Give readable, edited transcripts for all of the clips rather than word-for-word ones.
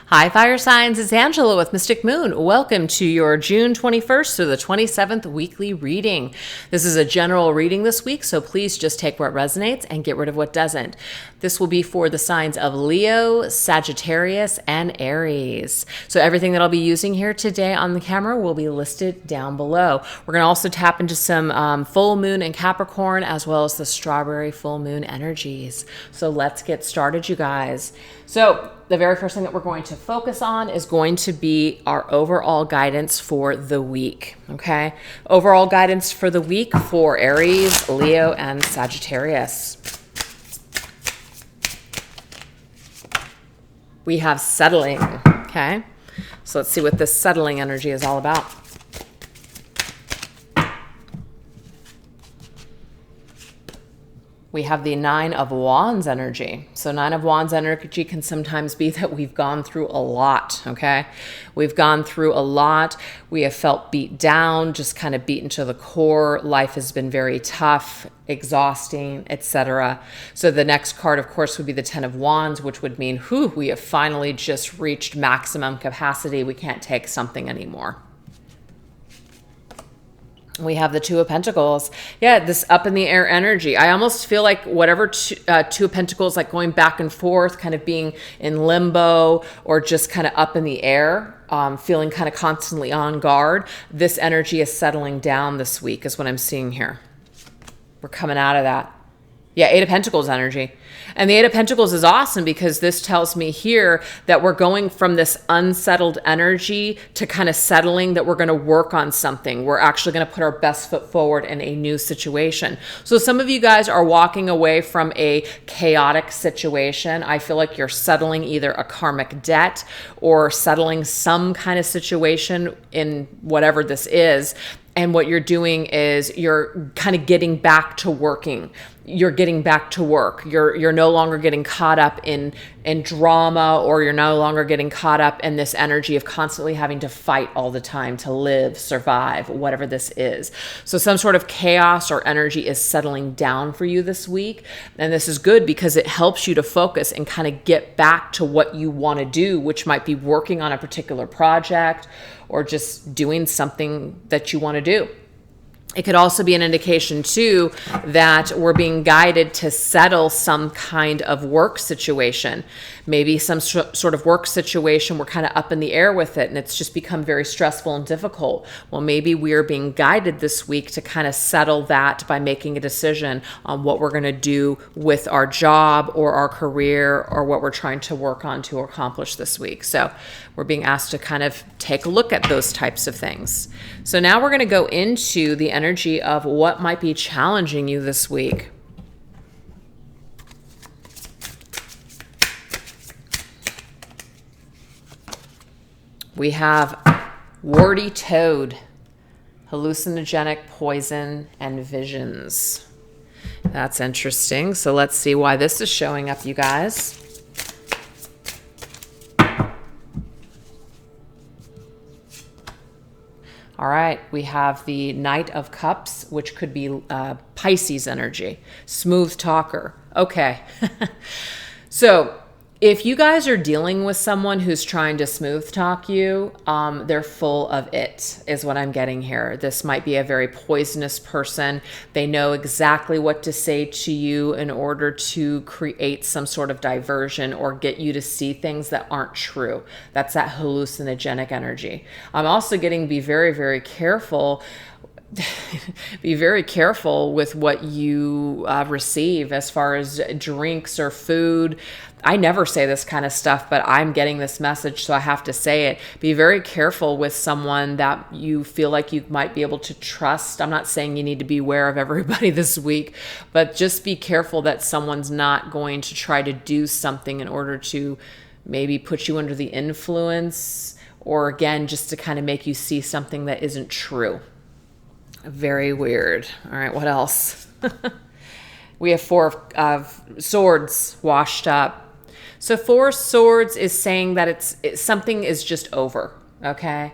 Hi, fire signs. It's Angela with Mystic Moon. Welcome to your June 21st to the 27th weekly reading. This is a general reading this week, so please just take what resonates and get rid of what doesn't. This will be for the signs of Leo, Sagittarius, and Aries. So everything that I'll be using here today on the camera will be listed down below. We're going to also tap into some full moon in Capricorn, as well as the strawberry full moon energies. So let's get started, you guys. So the very first thing that we're going to focus on is going to be our overall guidance for the week, okay? Overall guidance for the week for Aries, Leo, and Sagittarius. We have settling, okay? So let's see what this settling energy is all about. We have the Nine of Wands energy. So Nine of Wands energy can sometimes be that we've gone through a lot, okay? We've gone through a lot. We have felt beat down, just kind of beaten to the core. Life has been very tough, exhausting, etc. So the next card, of course, would be the Ten of Wands, which would mean, we have finally just reached maximum capacity. We can't take something anymore. We have the Two of Pentacles. Yeah, this up in the air energy. I almost feel like whatever Two of Pentacles, like going back and forth, kind of being in limbo or just kind of up in the air, feeling kind of constantly on guard. This energy is settling down this week is what I'm seeing here. We're coming out of that. Yeah, Eight of Pentacles energy. And the Eight of Pentacles is awesome because this tells me here that we're going from this unsettled energy to kind of settling, that we're going to work on something. We're actually going to put our best foot forward in a new situation. So some of you guys are walking away from a chaotic situation. I feel like you're settling either a karmic debt or settling some kind of situation in whatever this is. And what you're doing is you're kind of getting back to working. You're getting back to work. You're no longer getting caught up in drama, or you're no longer getting caught up in this energy of constantly having to fight all the time to live, survive, whatever this is. So some sort of chaos or energy is settling down for you this week. And this is good because it helps you to focus and kind of get back to what you want to do, which might be working on a particular project or just doing something that you want to do. It could also be an indication too that we're being guided to settle some kind of work situation. Maybe some sort of work situation, we're kind of up in the air with it and it's just become very stressful and difficult. Well, maybe we are being guided this week to kind of settle that by making a decision on what we're going to do with our job or our career or what we're trying to work on to accomplish this week. So we're being asked to kind of take a look at those types of things. So now we're going to go into the energy of what might be challenging you this week. We have warty toad, hallucinogenic poison, and visions. That's interesting. So let's see why this is showing up, you guys. All right, we have the Knight of Cups, which could be Pisces energy, smooth talker. Okay. So if you guys are dealing with someone who's trying to smooth talk you, they're full of it, is what I'm getting here. This might be a very poisonous person. They know exactly what to say to you in order to create some sort of diversion or get you to see things that aren't true. That's that hallucinogenic energy. I'm also getting be very, very careful. Be very careful with what you receive as far as drinks or food. I never say this kind of stuff, but I'm getting this message, so I have to say it. Be very careful with someone that you feel like you might be able to trust. I'm not saying you need to be aware of everybody this week, but just be careful that someone's not going to try to do something in order to maybe put you under the influence, or again, just to kind of make you see something that isn't true. Very weird. All right, what else? We have Four of Swords washed up. So Four of Swords is saying that something is just over, okay?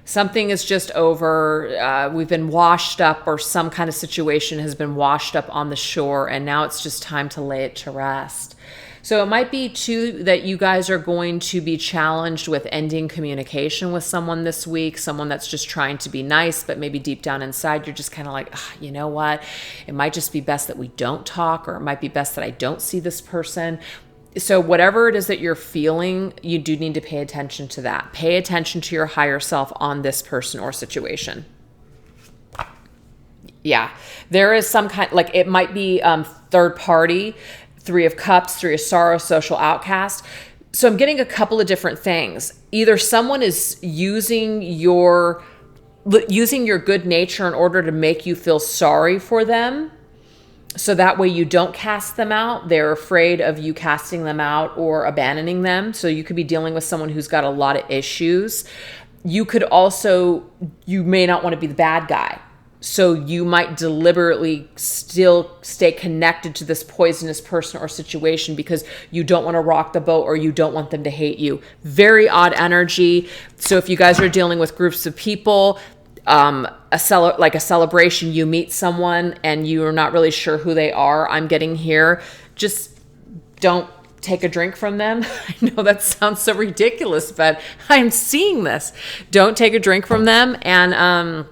Something is just over. We've been washed up, or some kind of situation has been washed up on the shore, and now it's just time to lay it to rest. So it might be too that you guys are going to be challenged with ending communication with someone this week, someone that's just trying to be nice, but maybe deep down inside, you're just kind of like, you know what? It might just be best that we don't talk, or it might be best that I don't see this person. So whatever it is that you're feeling, you do need to pay attention to that. Pay attention to your higher self on this person or situation. Yeah, there is some kind, like it might be third party, Three of Cups, Three of Sorrows, social outcast. So I'm getting a couple of different things. Either someone is using your good nature in order to make you feel sorry for them, so that way you don't cast them out. They're afraid of you casting them out or abandoning them. So you could be dealing with someone who's got a lot of issues. You may not want to be the bad guy. So you might deliberately still stay connected to this poisonous person or situation because you don't want to rock the boat or you don't want them to hate you. Very odd energy. So if you guys are dealing with groups of people, a celebration, you meet someone and you're not really sure who they are, I'm getting here, just don't take a drink from them. I know that sounds so ridiculous, but I'm seeing this. Don't take a drink from them, and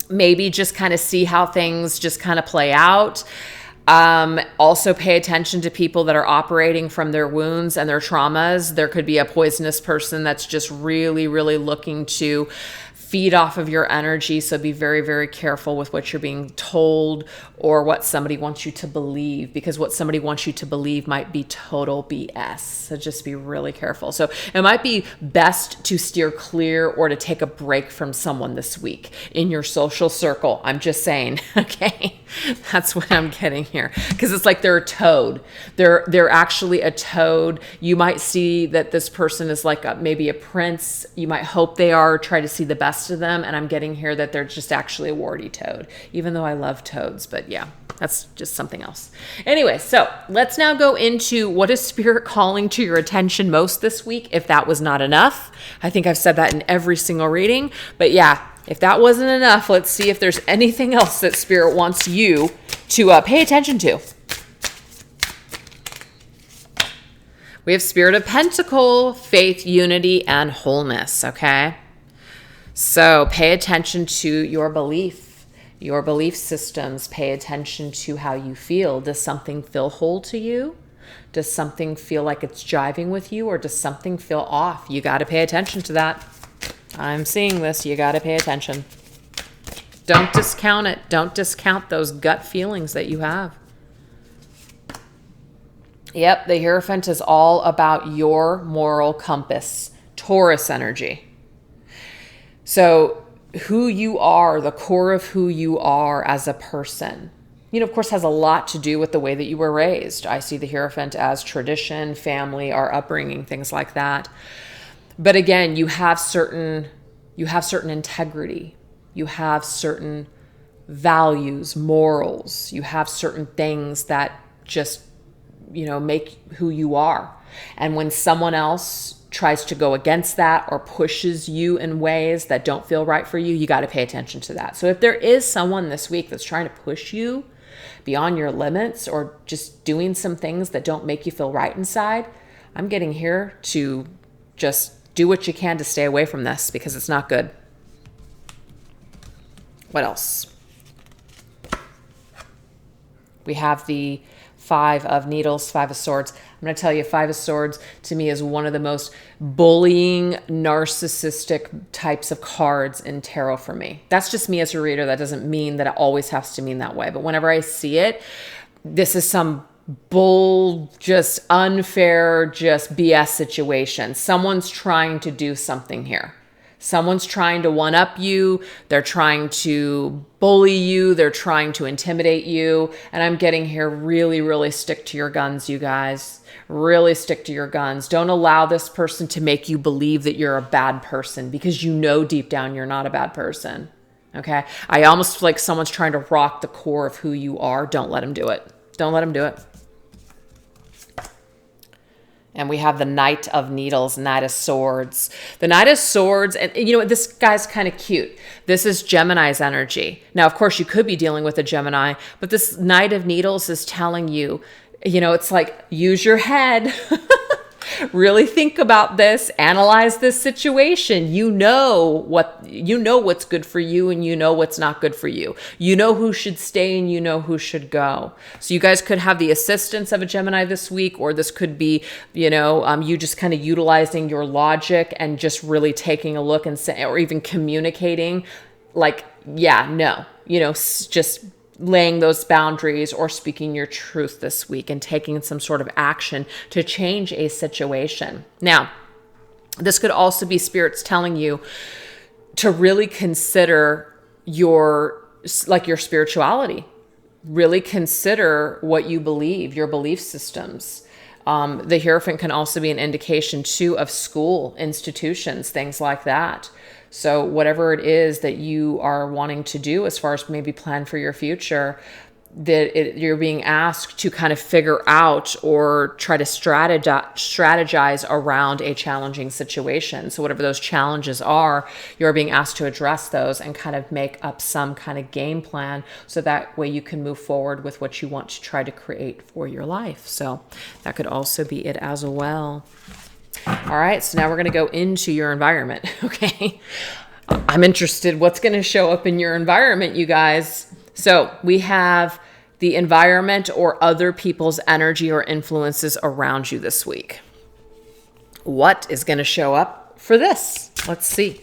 maybe just kind of see how things just kind of play out. Also pay attention to people that are operating from their wounds and their traumas. There could be a poisonous person that's just really, really looking to feed off of your energy. So be very, very careful with what you're being told or what somebody wants you to believe, because what somebody wants you to believe might be total BS. So just be really careful. So it might be best to steer clear or to take a break from someone this week in your social circle. I'm just saying, okay? That's what I'm getting here, because it's like they're a toad. They're actually a toad. You might see that this person is like maybe a prince. You might hope they are, try to see the best of them. And I'm getting here that they're just actually a warty toad, even though I love toads. But yeah, that's just something else. Anyway, so let's now go into what is Spirit calling to your attention most this week, if that was not enough. I think I've said that in every single reading. But yeah, if that wasn't enough, let's see if there's anything else that Spirit wants you to pay attention to. We have Spirit of Pentacle, faith, unity, and wholeness, okay? So pay attention to your belief systems. Pay attention to how you feel. Does something feel whole to you? Does something feel like it's jiving with you, or does something feel off? You got to pay attention to that. I'm seeing this. You got to pay attention. Don't discount it. Don't discount those gut feelings that you have. Yep, the Hierophant is all about your moral compass. Taurus energy. So who you are, the core of who you are as a person, of course, has a lot to do with the way that you were raised. I see the Hierophant as tradition, family, our upbringing, things like that. But again, you have certain integrity. You have certain values, morals. You have certain things that just, make who you are. And when someone else tries to go against that or pushes you in ways that don't feel right for you, you got to pay attention to that. So if there is someone this week that's trying to push you beyond your limits or just doing some things that don't make you feel right inside, I'm getting here to just do what you can to stay away from this, because it's not good. What else? We have the Five of Needles, Five of Swords. I'm going to tell you, Five of Swords to me is one of the most bullying, narcissistic types of cards in tarot for me. That's just me as a reader. That doesn't mean that it always has to mean that way. But whenever I see it, this is some bull, just unfair, just BS situation. Someone's trying to do something here. Someone's trying to one-up you. They're trying to bully you. They're trying to intimidate you. And I'm getting here, really, really stick to your guns, you guys. Really stick to your guns. Don't allow this person to make you believe that you're a bad person, because deep down you're not a bad person. Okay? I almost feel like someone's trying to rock the core of who you are. Don't let them do it. Don't let them do it. And we have the Knight of Needles, Knight of Swords. The Knight of Swords, and this guy's kind of cute. This is Gemini's energy. Now, of course, you could be dealing with a Gemini, but this Knight of Needles is telling you It's like, use your head. Really think about this, analyze this situation. You know what's good for you, and you know what's not good for you. You know who should stay and you know who should go. So you guys could have the assistance of a Gemini this week, or this could be, you just kind of utilizing your logic and just really taking a look and say, or even communicating like, yeah, no, just laying those boundaries or speaking your truth this week and taking some sort of action to change a situation. Now, this could also be spirits telling you to really consider your spirituality. Really consider what you believe, your belief systems. The Hierophant can also be an indication too of school, institutions, things like that. So whatever it is that you are wanting to do as far as maybe plan for your future, you're being asked to kind of figure out or try to strategize around a challenging situation. So whatever those challenges are, you're being asked to address those and kind of make up some kind of game plan, so that way you can move forward with what you want to try to create for your life. So that could also be it as well. All right, so now we're going to go into your environment, okay? I'm interested what's going to show up in your environment, you guys. So we have the environment or other people's energy or influences around you this week. What is going to show up for this? Let's see.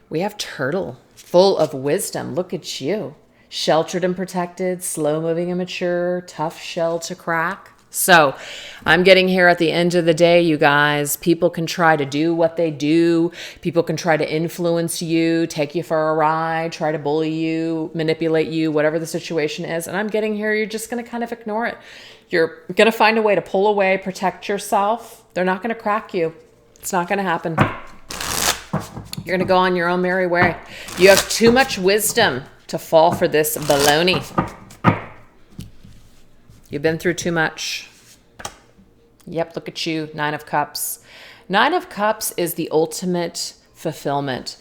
We have Turtle, full of wisdom. Look at you. Sheltered and protected, slow-moving and mature, tough shell to crack. So I'm getting here at the end of the day, you guys. People can try to do what they do. People can try to influence you, take you for a ride, try to bully you, manipulate you, whatever the situation is. And I'm getting here, you're just going to kind of ignore it. You're going to find a way to pull away, protect yourself. They're not going to crack you. It's not going to happen. You're going to go on your own merry way. You have too much wisdom to fall for this baloney. You've been through too much. Yep, look at you, 9 of Cups. 9 of Cups is the ultimate fulfillment.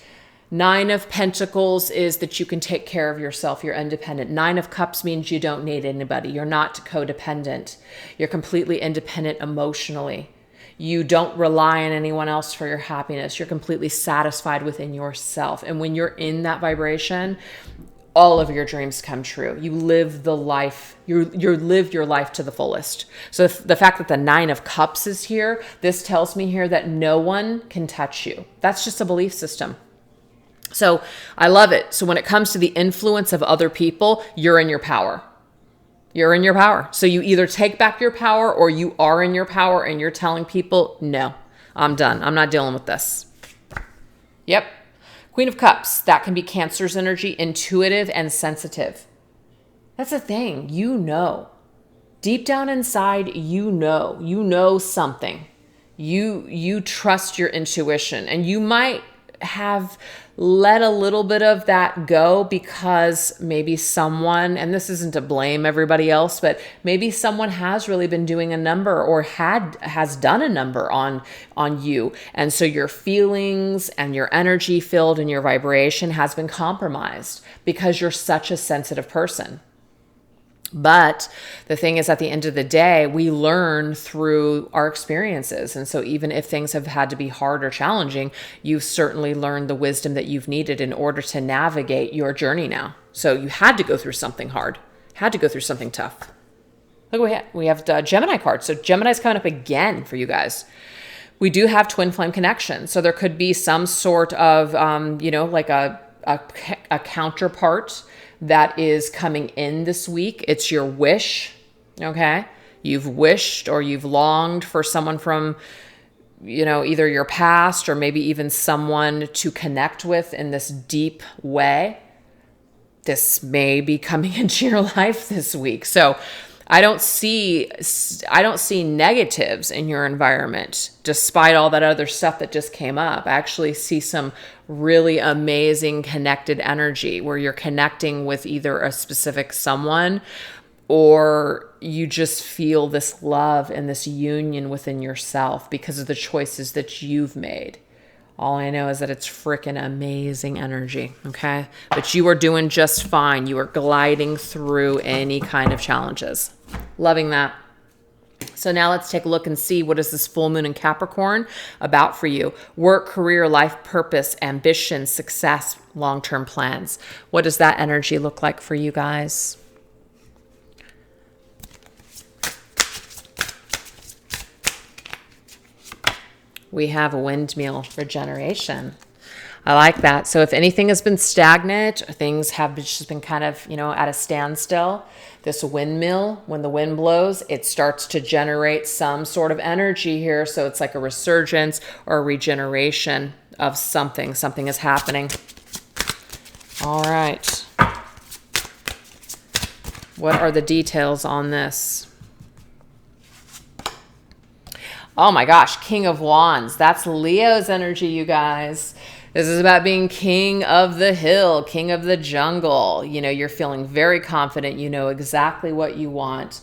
9 of Pentacles is that you can take care of yourself. You're independent. 9 of Cups means you don't need anybody. You're not codependent. You're completely independent emotionally. You don't rely on anyone else for your happiness. You're completely satisfied within yourself. And when you're in that vibration, all of your dreams come true. You live the life, you live your life to the fullest. So the fact that the 9 of Cups is here, this tells me here that no one can touch you. That's just a belief system. So I love it. So when it comes to the influence of other people, you're in your power. You're in your power. So you either take back your power or you are in your power and you're telling people, no, I'm done. I'm not dealing with this. Yep. Queen of Cups, that can be Cancer's energy, intuitive and sensitive. That's the thing. Deep down inside, you know something. You trust your intuition, and you might have let a little bit of that go because maybe someone, and this isn't to blame everybody else, but maybe someone has really been doing a number or has done a number on you. And so your feelings and your energy filled and your vibration has been compromised because you're such a sensitive person. But the thing is, at the end of the day, we learn through our experiences. And so even if things have had to be hard or challenging, you've certainly learned the wisdom that you've needed in order to navigate your journey now. So you had to go through something hard, had to go through something tough. Look, we have the Gemini card. So Gemini's coming up again for you guys. We do have twin flame connection. So there could be some sort of, like a counterpart that is coming in this week. It's your wish, okay? You've wished or you've longed for someone from, either your past or maybe even someone to connect with in this deep way. This may be coming into your life this week. So I don't see negatives in your environment, despite all that other stuff that just came up. I actually see some really amazing connected energy where you're connecting with either a specific someone or you just feel this love and this union within yourself because of the choices that you've made. All I know is that it's freaking amazing energy, okay? But you are doing just fine. You are gliding through any kind of challenges. Loving that. So now let's take a look and see, what is this full moon in Capricorn about for you? Work, career, life purpose, ambition, success, long-term plans. What does that energy look like for you guys? We have a windmill, regeneration. I like that. So if anything has been stagnant, or things have just been kind of, at a standstill, this windmill, when the wind blows, it starts to generate some sort of energy here. So it's like a resurgence or a regeneration of something. Something is happening. All right. What are the details on this? Oh my gosh, King of Wands. That's Leo's energy, you guys. This is about being king of the hill, king of the jungle. You're feeling very confident. You know exactly what you want.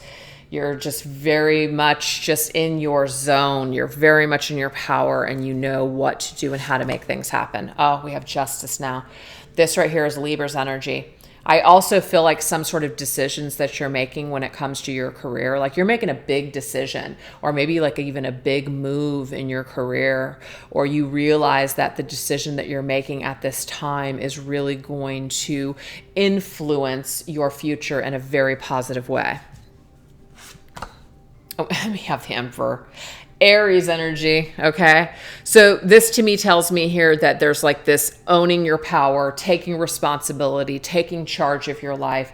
You're just very much just in your zone. You're very much in your power, and you know what to do and how to make things happen. Oh, we have Justice now. This right here is Libra's energy. I also feel like some sort of decisions that you're making when it comes to your career, like you're making a big decision, or maybe like even a big move in your career, or you realize that the decision that you're making at this time is really going to influence your future in a very positive way. Oh, and we have the Emperor. Aries energy, okay? So this to me tells me here that there's like this owning your power, taking responsibility, taking charge of your life,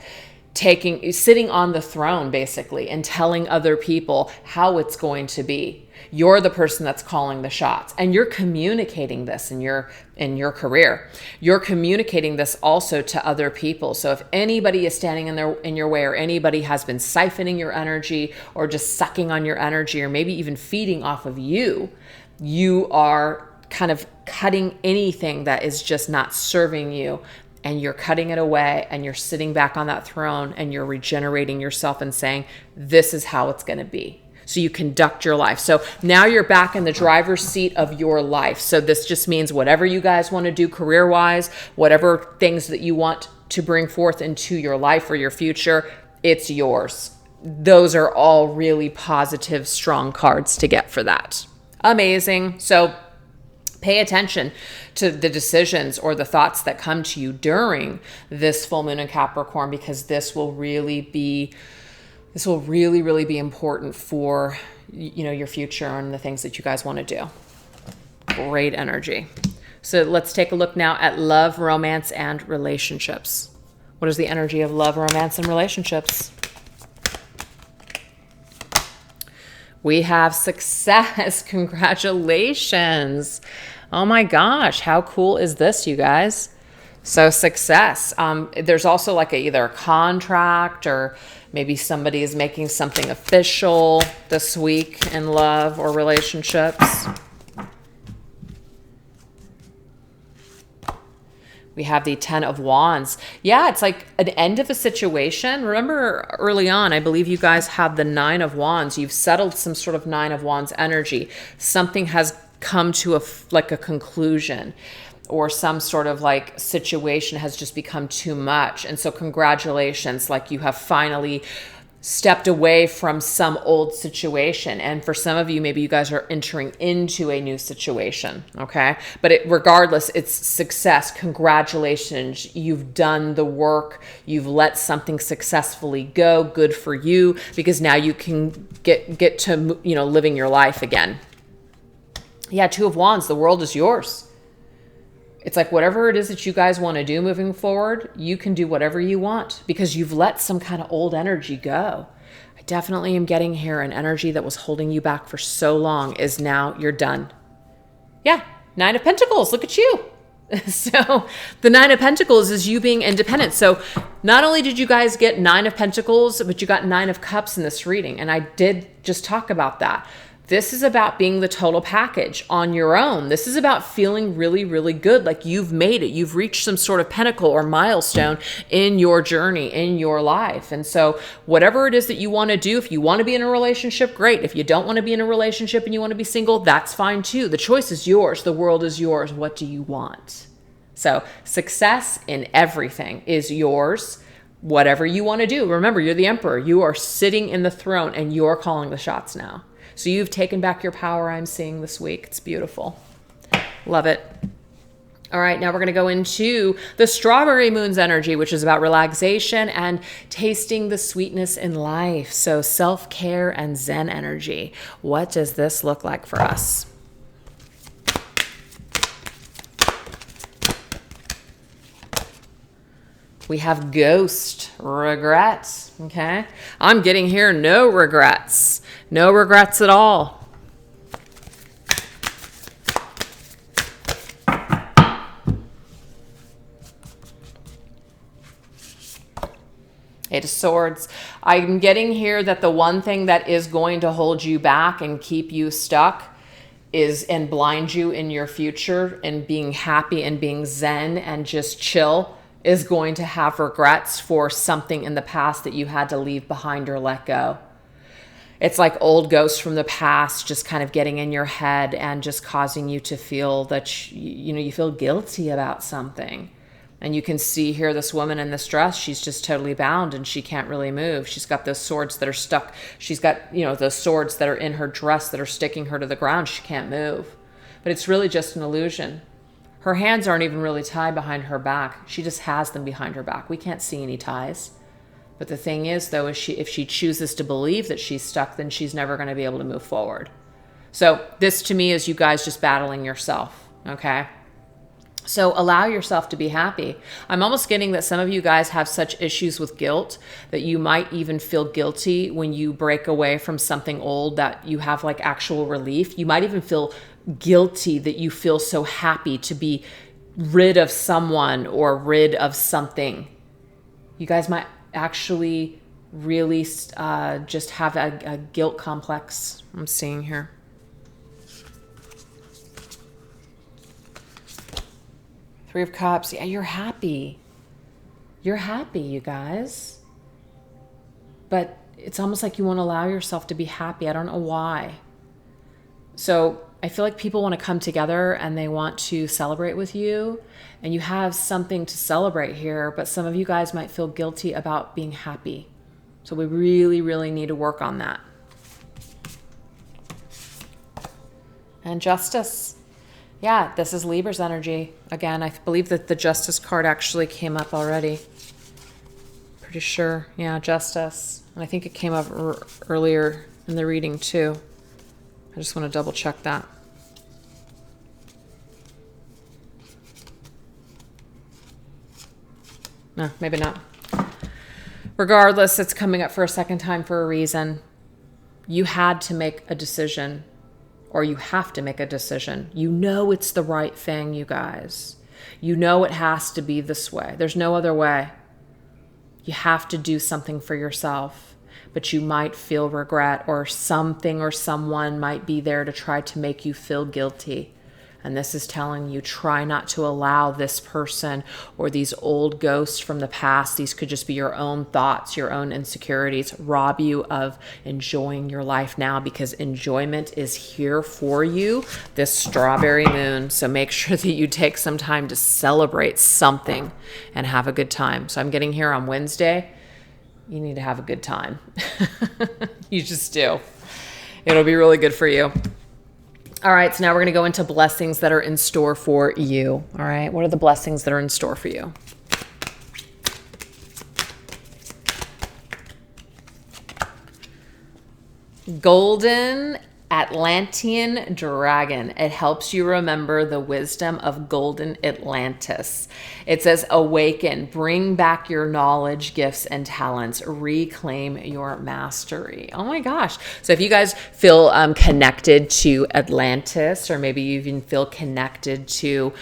sitting on the throne basically, and telling other people how it's going to be. You're the person that's calling the shots, and you're communicating this in your career. You're communicating this also to other people. So if anybody is standing in your way, or anybody has been siphoning your energy, or just sucking on your energy, or maybe even feeding off of you, you are kind of cutting anything that is just not serving you, and you're cutting it away, and you're sitting back on that throne, and you're regenerating yourself and saying, this is how it's going to be. So you conduct your life. So now you're back in the driver's seat of your life. So this just means whatever you guys want to do career-wise, whatever things that you want to bring forth into your life or your future, it's yours. Those are all really positive, strong cards to get for that. Amazing. So pay attention to the decisions or the thoughts that come to you during this full moon in Capricorn, because this will really, really be important for, your future and the things that you guys want to do. Great energy. So let's take a look now at love, romance, and relationships. What is the energy of love, romance, and relationships? We have success. Congratulations. Oh my gosh. How cool is this, you guys? So success. There's also like either a contract, or maybe somebody is making something official this week in love or relationships. We have the 10 of Wands. Yeah, it's like an end of a situation. Remember early on, I believe you guys have the 9 of Wands. You've settled some sort of 9 of Wands energy. Something has come to a conclusion, or some sort of like situation has just become too much. And so congratulations, like you have finally stepped away from some old situation. And for some of you, maybe you guys are entering into a new situation, okay? But regardless, it's success. Congratulations. You've done the work. You've let something successfully go. Good for you, because now you can get to, living your life again. Yeah, 2 of Wands, the world is yours. It's like whatever it is that you guys want to do moving forward, you can do whatever you want, because you've let some kind of old energy go. I definitely am getting here an energy that was holding you back for so long is now you're done. Yeah, 9 of Pentacles, look at you. So the 9 of Pentacles is you being independent. So not only did you guys get 9 of Pentacles, but you got 9 of Cups in this reading. And I did just talk about that. this is about being the total package on your own. This is about feeling really, really good. Like you've made it. You've reached some sort of pinnacle or milestone in your journey, in your life. And so whatever it is that you want to do, if you want to be in a relationship, great. If you don't want to be in a relationship and you want to be single, that's fine too. The choice is yours. The world is yours. What do you want? So success in everything is yours. Whatever you want to do. Remember, you're the emperor. You are sitting in the throne and you're calling the shots now. So you've taken back your power, I'm seeing this week. It's beautiful. Love it. All right, now we're going to go into the strawberry moon's energy, which is about relaxation and tasting the sweetness in life. So self-care and Zen energy. What does this look like for us? We have ghost, regrets, okay? I'm getting here no regrets. No regrets at all. Eight of Swords. I'm getting here that the one thing that is going to hold you back and keep you stuck is and blind you in your future and being happy and being zen and just chill is going to have regrets for something in the past that you had to leave behind or let go. It's like old ghosts from the past just kind of getting in your head and just causing you to feel that, you feel guilty about something. And you can see here this woman in this dress, she's just totally bound and she can't really move. She's got those swords that are stuck. She's got, those swords that are in her dress that are sticking her to the ground. She can't move. But it's really just an illusion. Her hands aren't even really tied behind her back. She just has them behind her back. We can't see any ties. But the thing is, though, if she chooses to believe that she's stuck, then she's never going to be able to move forward. So this, to me, is you guys just battling yourself, okay? So allow yourself to be happy. I'm almost getting that some of you guys have such issues with guilt that you might even feel guilty when you break away from something old that you have like actual relief. You might even feel guilty that you feel so happy to be rid of someone or rid of something. You guys might actually really just have a guilt complex. I'm seeing here. Three of Cups. Yeah, you're happy. You're happy, you guys. But it's almost like you won't allow yourself to be happy. I don't know why. So I feel like people want to come together and they want to celebrate with you. And you have something to celebrate here. But some of you guys might feel guilty about being happy. So we really, really need to work on that. And Justice. Yeah, this is Libra's energy. Again, I believe that the Justice card actually came up already. Pretty sure. Yeah, Justice. And I think it came up earlier in the reading too. I just want to double check that. No, maybe not. Regardless, it's coming up for a second time for a reason. You had to make a decision. Or you have to make a decision. You know it's the right thing, you guys. You know it has to be this way. There's no other way. You have to do something for yourself. But you might feel regret, or something or someone might be there to try to make you feel guilty. And this is telling you, try not to allow this person or these old ghosts from the past, these could just be your own thoughts, your own insecurities, rob you of enjoying your life now, because enjoyment is here for you this strawberry moon. So make sure that you take some time to celebrate something and have a good time. So I'm getting here on Wednesday. You need to have a good time. You just do. It'll be really good for you. All right, so now we're going to go into blessings that are in store for you. All right, what are the blessings that are in store for you? Golden Atlantean Dragon. It helps you remember the wisdom of golden Atlantis. It says, awaken, bring back your knowledge, gifts, and talents, reclaim your mastery. Oh my gosh. So if you guys feel connected to Atlantis, or maybe you even feel connected to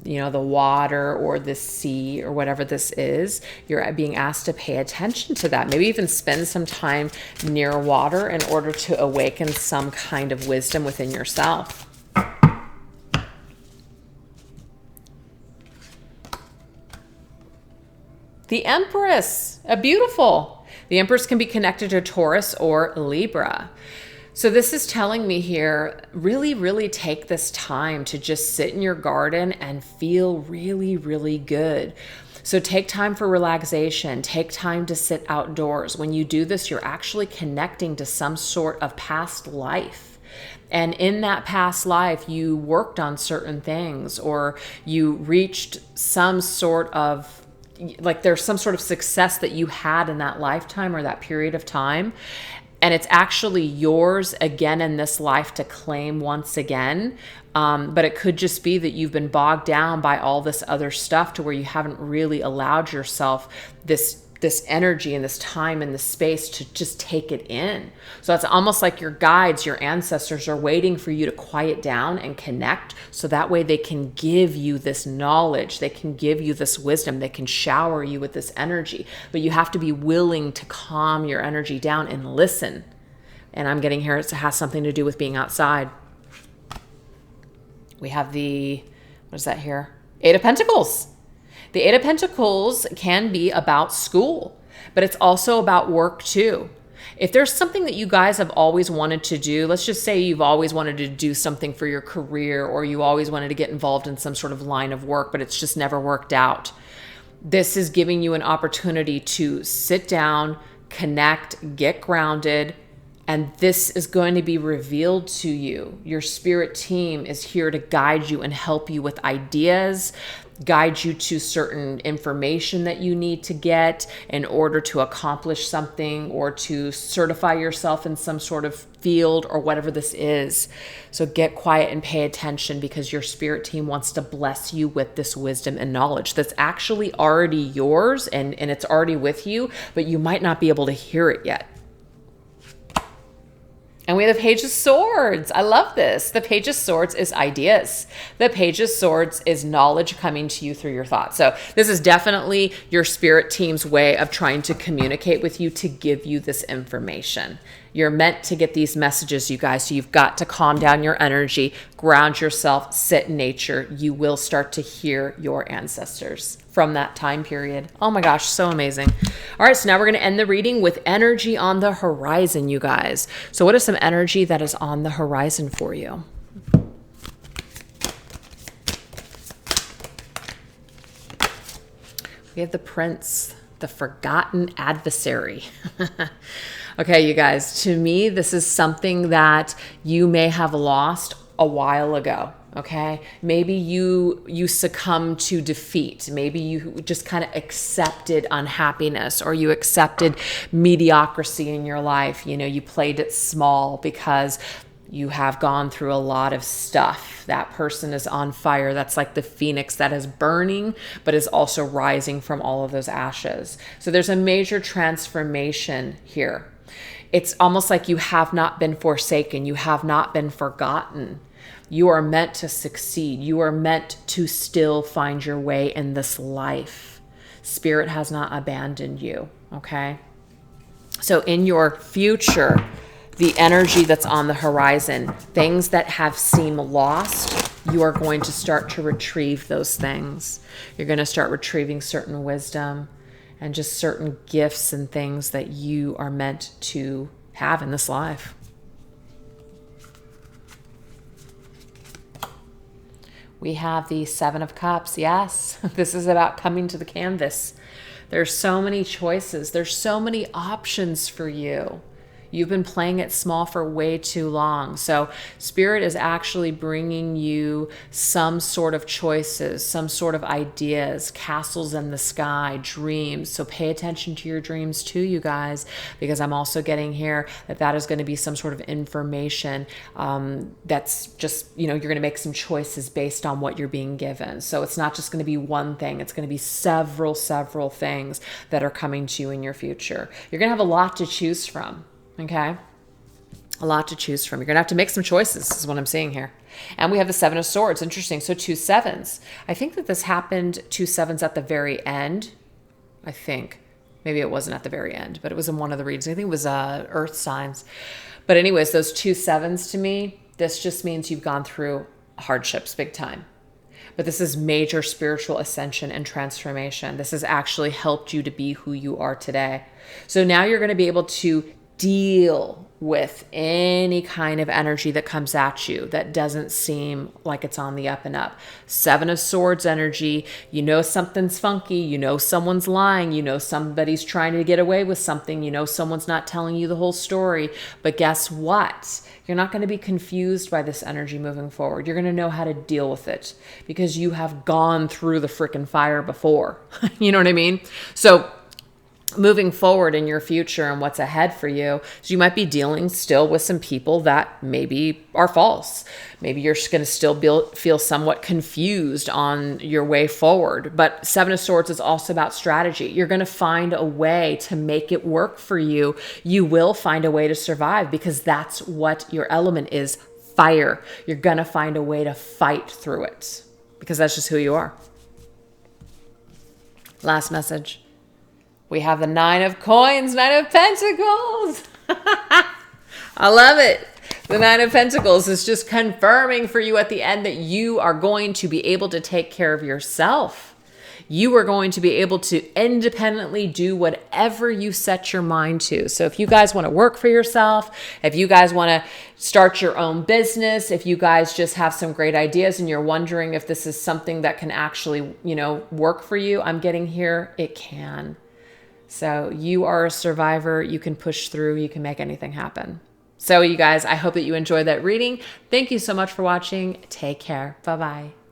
the water or the sea or whatever this is, you're being asked to pay attention to that. Maybe even spend some time near water in order to awaken some kind of wisdom within yourself. The Empress, beautiful. The Empress can be connected to Taurus or Libra. So this is telling me here, really, really take this time to just sit in your garden and feel really, really good. So take time for relaxation, take time to sit outdoors. When you do this, you're actually connecting to some sort of past life. And in that past life, you worked on certain things, or you reached some sort of, like there's some sort of success that you had in that lifetime or that period of time. And it's actually yours again in this life to claim once again. But it could just be that you've been bogged down by all this other stuff to where you haven't really allowed yourself this energy and this time and this space to just take it in. So it's almost like your guides, your ancestors are waiting for you to quiet down and connect, so that way they can give you this knowledge, they can give you this wisdom, they can shower you with this energy. But you have to be willing to calm your energy down and listen. And I'm getting here, it has something to do with being outside. We have what is that here? Eight of Pentacles. The Eight of Pentacles can be about school, but it's also about work too. If there's something that you guys have always wanted to do, let's just say you've always wanted to do something for your career, or you always wanted to get involved in some sort of line of work, but it's just never worked out. This is giving you an opportunity to sit down, connect, get grounded, and this is going to be revealed to you. Your spirit team is here to guide you and help you with ideas, guide you to certain information that you need to get in order to accomplish something or to certify yourself in some sort of field or whatever this is. So get quiet and pay attention, because your spirit team wants to bless you with this wisdom and knowledge that's actually already yours and it's already with you, but you might not be able to hear it yet. And we have the Page of Swords. I love this. The Page of Swords is ideas. The Page of Swords is knowledge coming to you through your thoughts. So this is definitely your spirit team's way of trying to communicate with you to give you this information. You're meant to get these messages, you guys. So you've got to calm down your energy, ground yourself, sit in nature. You will start to hear your ancestors from that time period. Oh my gosh, so amazing. All right, so now we're going to end the reading with energy on the horizon, you guys. So what is some energy that is on the horizon for you? We have the Prince, the forgotten adversary. Okay, you guys, to me, this is something that you may have lost a while ago. Okay, maybe you succumbed to defeat. Maybe you just kind of accepted unhappiness, or you accepted mediocrity in your life. You played it small because you have gone through a lot of stuff. That person is on fire. That's like the phoenix that is burning, but is also rising from all of those ashes. So there's a major transformation here. It's almost like you have not been forsaken. You have not been forgotten. You are meant to succeed. You are meant to still find your way in this life. Spirit has not abandoned you, okay? So in your future, the energy that's on the horizon, things that have seemed lost, you are going to start to retrieve those things. You're going to start retrieving certain wisdom and just certain gifts and things that you are meant to have in this life. We have the Seven of Cups. Yes, this is about coming to the canvas. There's so many choices. There's so many options for you. You've been playing it small for way too long. So Spirit is actually bringing you some sort of choices, some sort of ideas, castles in the sky, dreams. So pay attention to your dreams too, you guys, because I'm also getting here that is going to be some sort of information that's just, you're going to make some choices based on what you're being given. So it's not just going to be one thing. It's going to be several things that are coming to you in your future. You're going to have a lot to choose from. Okay. A lot to choose from. You're going to have to make some choices, is what I'm seeing here. And we have the Seven of Swords. Interesting. So 2 sevens. I think that this happened 2 sevens at the very end. I think. Maybe it wasn't at the very end, but it was in one of the readings. I think it was Earth signs. But anyways, those 2 sevens to me, this just means you've gone through hardships big time. But this is major spiritual ascension and transformation. This has actually helped you to be who you are today. So now you're going to be able to deal with any kind of energy that comes at you that doesn't seem like it's on the up and up. 7 of Swords energy, you know something's funky, you know someone's lying, you know somebody's trying to get away with something, you know someone's not telling you the whole story. But guess what? You're not going to be confused by this energy moving forward. You're going to know how to deal with it because you have gone through the freaking fire before. You know what I mean? So moving forward in your future and what's ahead for you, so you might be dealing still with some people that maybe are false. Maybe you're just going to still feel somewhat confused on your way forward. But 7 of Swords is also about strategy. You're going to find a way to make it work for you. You will find a way to survive because that's what your element is, fire. You're going to find a way to fight through it because that's just who you are. Last message. We have the 9 of Coins, 9 of Pentacles. I love it. The 9 of Pentacles is just confirming for you at the end that you are going to be able to take care of yourself. You are going to be able to independently do whatever you set your mind to. So if you guys want to work for yourself, if you guys want to start your own business, if you guys just have some great ideas and you're wondering if this is something that can actually, work for you, I'm getting here, it can. So you are a survivor. You can push through. You can make anything happen. So you guys, I hope that you enjoyed that reading. Thank you so much for watching. Take care. Bye-bye.